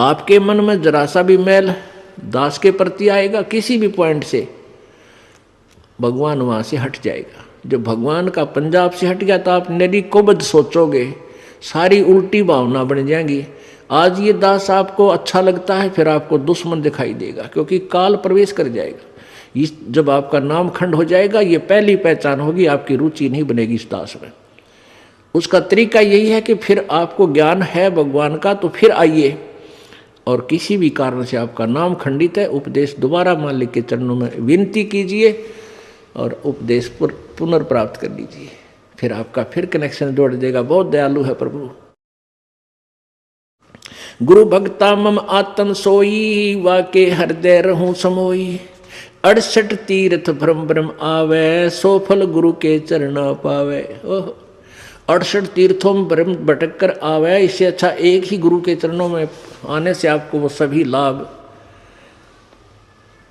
आपके मन में जरा सा भी मैल दास के प्रति आएगा किसी भी पॉइंट से, भगवान वहां से हट जाएगा। जब भगवान का पंजाब से हट गया तो आप निरीकोबद सोचोगे, सारी उल्टी भावना बन जाएंगी। आज ये दास आपको अच्छा लगता है, फिर आपको दुश्मन दिखाई देगा, क्योंकि काल प्रवेश कर जाएगा। इस जब आपका नाम खंड हो जाएगा, ये पहली पहचान होगी, आपकी रुचि नहीं बनेगी इस दास में। उसका तरीका यही है कि फिर आपको ज्ञान है भगवान का तो फिर आइए, और किसी भी कारण से आपका नाम खंडित है, उपदेश दोबारा मालिक के चरणों में विनती कीजिए और उपदेश पुनर्प्राप्त कर लीजिए, फिर आपका फिर कनेक्शन जोड़ देगा। बहुत दयालु है प्रभु। गुरु भक्ता मम आत्म सोई, वाके हृदय रहूं समोई। 68 तीर्थ भ्रम भ्रम आवे, सो फल गुरु के चरणा पावे। ओह, 68 तीर्थों में भ्रम भटक कर आवे, इससे अच्छा एक ही गुरु के चरणों में आने से आपको वो सभी लाभ,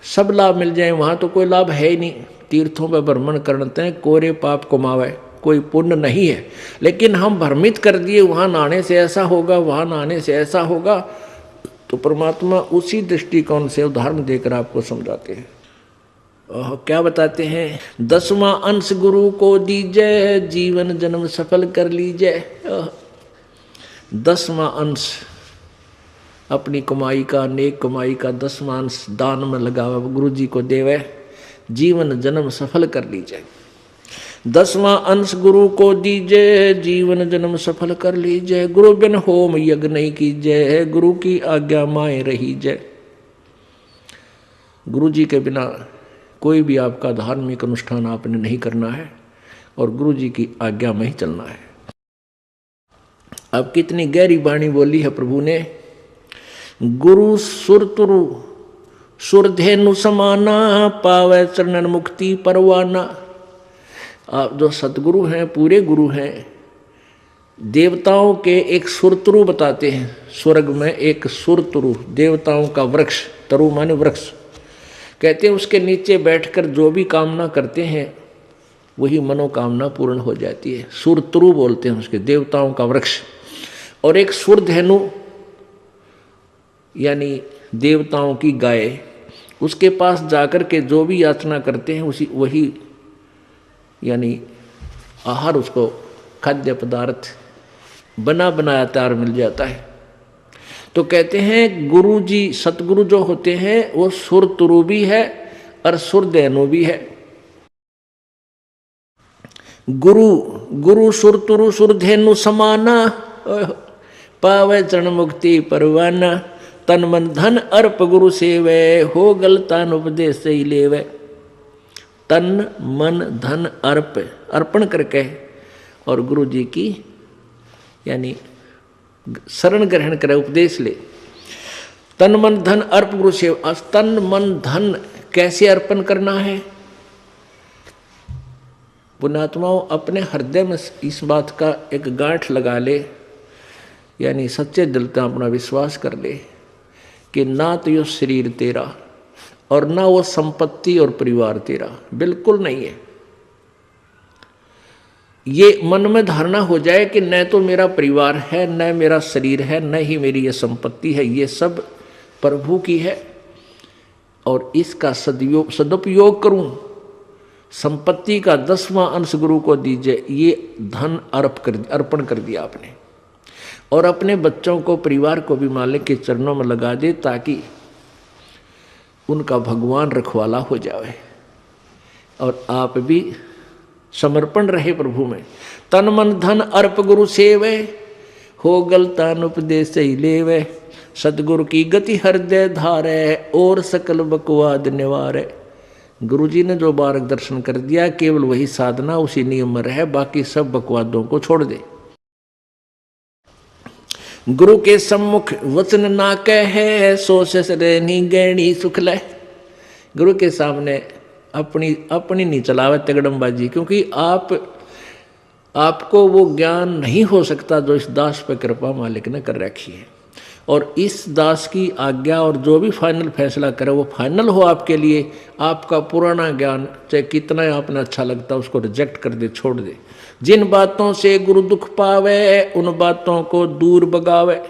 सब लाभ मिल जाए। वहां तो कोई लाभ है ही नहीं। तीर्थों पर भ्रमण करते हैं, कोरे पाप कमावे, कोई पुण्य नहीं है। लेकिन हम भ्रमित कर दिए, वहां नहाने से ऐसा होगा, वहां नहाने से ऐसा होगा, तो परमात्मा उसी दृष्टिकोण से उदाहरण देकर आपको समझाते हैं। क्या बताते हैं? 10वां अंश गुरु को दीजिए, जीवन जन्म सफल कर लीजिए। 10वां अंश अपनी कमाई का, नेक कमाई का 10वां अंश दान में लगावा, गुरु जी को देवे, जीवन जन्म सफल कर लीजिए। 10वां अंश गुरु को दीजिए, जीवन जन्म सफल कर लीजिए। गुरु बिन होम यज्ञ नहीं कीजिए, गुरु की आज्ञा माए रहीजे। गुरु जी के बिना कोई भी आपका धार्मिक अनुष्ठान आपने नहीं करना है, और गुरु जी की आज्ञा में ही चलना है। अब कितनी गहरी वाणी बोली है प्रभु ने। गुरु सुरतुरु सुरधेनु समाना, पावे चरणन मुक्ति परवाना। आप जो सतगुरु हैं, पूरे गुरु हैं, देवताओं के एक सुरतरु बताते हैं। स्वर्ग में एक सुरतरु, देवताओं का वृक्ष, तरु माने वृक्ष, कहते हैं उसके नीचे बैठकर जो भी कामना करते हैं वही मनोकामना पूर्ण हो जाती है। सुरतरु बोलते हैं उसके, देवताओं का वृक्ष। और एक सुरधेनु यानी देवताओं की गाय, उसके पास जाकर के जो भी याचना करते हैं उसी वही यानी आहार, उसको खाद्य पदार्थ बना बनाया तैयार मिल जाता है। तो कहते हैं गुरु जी, सतगुरु जो होते हैं वो सुरतुरु भी है और सुरधेनु भी है। गुरु सुरतुरु सुरधेनु समाना, पावे चरण मुक्ति परवाना। तन मन धन अर्प गुरु सेवे, हो गलतान उपदेश से लेवे। तन मन धन अर्प, अर्पण करके और गुरु जी की यानी शरण ग्रहण करे, उपदेश ले। तन मन धन अर्प गुरु सेवा। तन मन धन कैसे अर्पण करना है? पुण्यात्माओं, अपने हृदय में इस बात का एक गांठ लगा ले, यानी सच्चे दिल से अपना विश्वास कर ले कि ना तो यो शरीर तेरा और ना वो संपत्ति और परिवार तेरा, बिल्कुल नहीं है। ये मन में धारणा हो जाए कि न तो मेरा परिवार है, न मेरा शरीर है, न ही मेरी ये संपत्ति है, ये सब प्रभु की है और इसका सदुपयोग करूं। संपत्ति का 10वां अंश गुरु को दीजिए, ये धन अर्पण कर दिया आपने। और अपने बच्चों को, परिवार को भी मालिक के चरणों में लगा दे, ताकि उनका भगवान रखवाला हो जाए और आप भी समर्पण रहे प्रभु में। तन मन धन अर्प गुरु सेवे, हो गलतान उपदेश ही लेवे। सतगुरु की गति हृदय धारे, और सकल बकवाद निवारे। गुरु जी ने जो मार्गदर्शन कर दिया, केवल वही साधना, उसी नियम में रहे, बाकी सब बकवादों को छोड़ दे। गुरु के सम्मुख वचन ना कहे, सो ससरेनी गैणी सुख ले। गुरु के सामने अपनी नहीं चलावे तगड़मबाजी, क्योंकि आपको वो ज्ञान नहीं हो सकता जो इस दास पर कृपा मालिक ने कर रखी है। और इस दास की आज्ञा और जो भी फाइनल फैसला करे वो फाइनल हो आपके लिए। आपका पुराना ज्ञान चाहे कितना आपने अच्छा लगता उसको रिजेक्ट कर दे, छोड़ दे। जिन बातों से गुरु दुख पावे, उन बातों को दूर भगावे।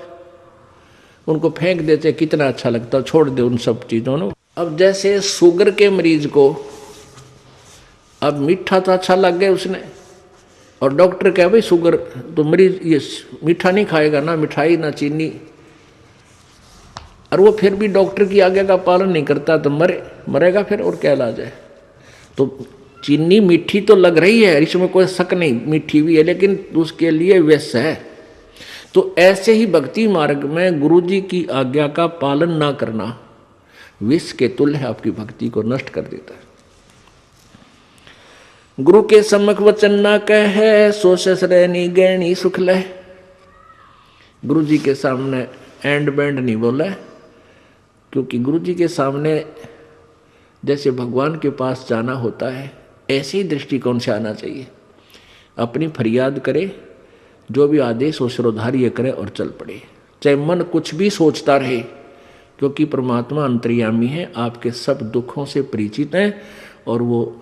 उनको फेंक देते, कितना अच्छा लगता, छोड़ दे उन सब चीज़ों ने। अब जैसे शुगर के मरीज को अब मीठा तो अच्छा लग गया उसने, और डॉक्टर कहे भाई शुगर तो मरीज ये मीठा नहीं खाएगा, ना मिठाई ना चीनी, और वो फिर भी डॉक्टर की आज्ञा का पालन नहीं करता तो मरेगा फिर, और क्या इलाज है। तो चीनी मीठी तो लग रही है, इसमें कोई शक नहीं, मीठी भी है, लेकिन उसके लिए विष है। तो ऐसे ही भक्ति मार्ग में गुरु जी की आज्ञा का पालन ना करना विष के तुल्य है, आपकी भक्ति को नष्ट कर देता है। गुरु के सम्मुख वचन ना कहे, सो ससरैनी गैनी सुख लह। गुरु जी के सामने एंड बैंड नहीं बोला, क्योंकि गुरु जी के सामने जैसे भगवान के पास जाना होता है, ऐसे ही दृष्टिकोण से आना चाहिए। अपनी फरियाद करे, जो भी आदेश हो सिरोधार्य करे और चल पड़े, चाहे मन कुछ भी सोचता रहे, क्योंकि परमात्मा अंतर्यामी है, आपके सब दुखों से परिचित है, और वो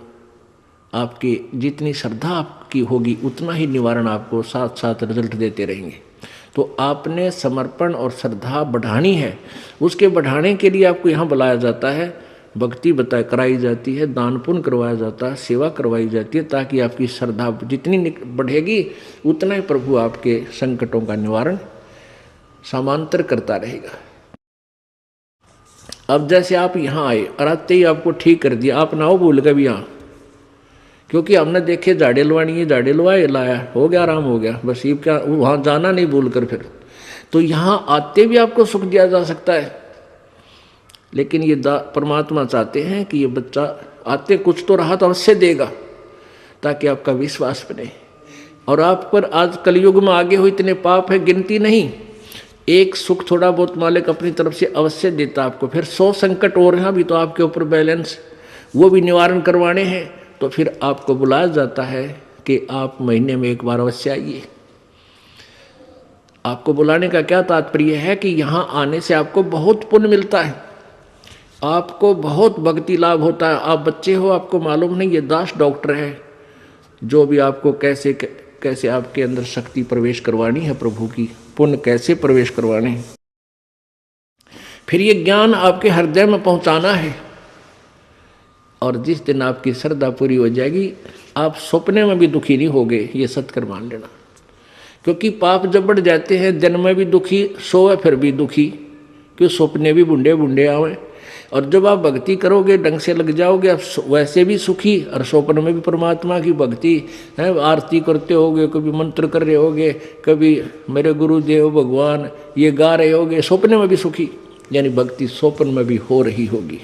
आपकी जितनी श्रद्धा आपकी होगी उतना ही निवारण आपको साथ साथ रिजल्ट देते रहेंगे। तो आपने समर्पण और श्रद्धा बढ़ानी है, उसके बढ़ाने के लिए आपको यहाँ बुलाया जाता है, भक्ति कराई जाती है, दान पुण्य करवाया जाता है, सेवा करवाई जाती है, ताकि आपकी श्रद्धा जितनी बढ़ेगी उतना ही प्रभु आपके संकटों का निवारण समांतर करता रहेगा। अब जैसे आप यहाँ आए और आते ही आपको ठीक कर दिया, आप ना हो भूल गए भी यहाँ, क्योंकि हमने देखे झाड़े लवानी है, झाड़े लवाए लाया, हो गया, आराम हो गया, बस ये क्या, वहाँ जाना नहीं भूल कर फिर। तो यहाँ आते भी आपको सुख दिया जा सकता है, लेकिन ये परमात्मा चाहते हैं कि ये बच्चा आते कुछ तो रहा तो अवश्य देगा, ताकि आपका विश्वास बने। और आप पर आज कलयुग में आगे हो इतने पाप है, गिनती नहीं, एक सुख थोड़ा बहुत मालिक अपनी तरफ से अवश्य देता आपको। फिर 100 संकट और हैं भी तो आपके ऊपर बैलेंस, वो भी निवारण करवाने हैं, तो फिर आपको बुलाया जाता है कि आप महीने में एक बार अवश्य आइए। आपको बुलाने का क्या तात्पर्य है कि यहाँ आने से आपको बहुत पुण्य मिलता है, आपको बहुत भक्ति लाभ होता है। आप बच्चे हो, आपको मालूम नहीं, ये दास डॉक्टर है जो भी आपको कैसे कैसे आपके अंदर शक्ति प्रवेश करवानी है, प्रभु की पुण्य कैसे प्रवेश करवाने हैं, फिर ये ज्ञान आपके हृदय में पहुंचाना है। और जिस दिन आपकी श्रद्धा पूरी हो जाएगी, आप सपने में भी दुखी नहीं होगे, ये सत्कर मान लेना। क्योंकि पाप जब बढ़ जाते हैं, दिन में भी दुखी, सोए फिर भी दुखी, क्यों सपने भी बुंडे बुंडे आवे। और जब आप भक्ति करोगे, ढंग से लग जाओगे, आप वैसे भी सुखी, और स्वप्न में भी परमात्मा की भक्ति है, आरती करते होगे, कभी मंत्र कर रहे होगे, कभी मेरे गुरुदेव भगवान ये गा रहे होगे, स्वप्न में भी सुखी, यानी भक्ति स्वप्न में भी हो रही होगी।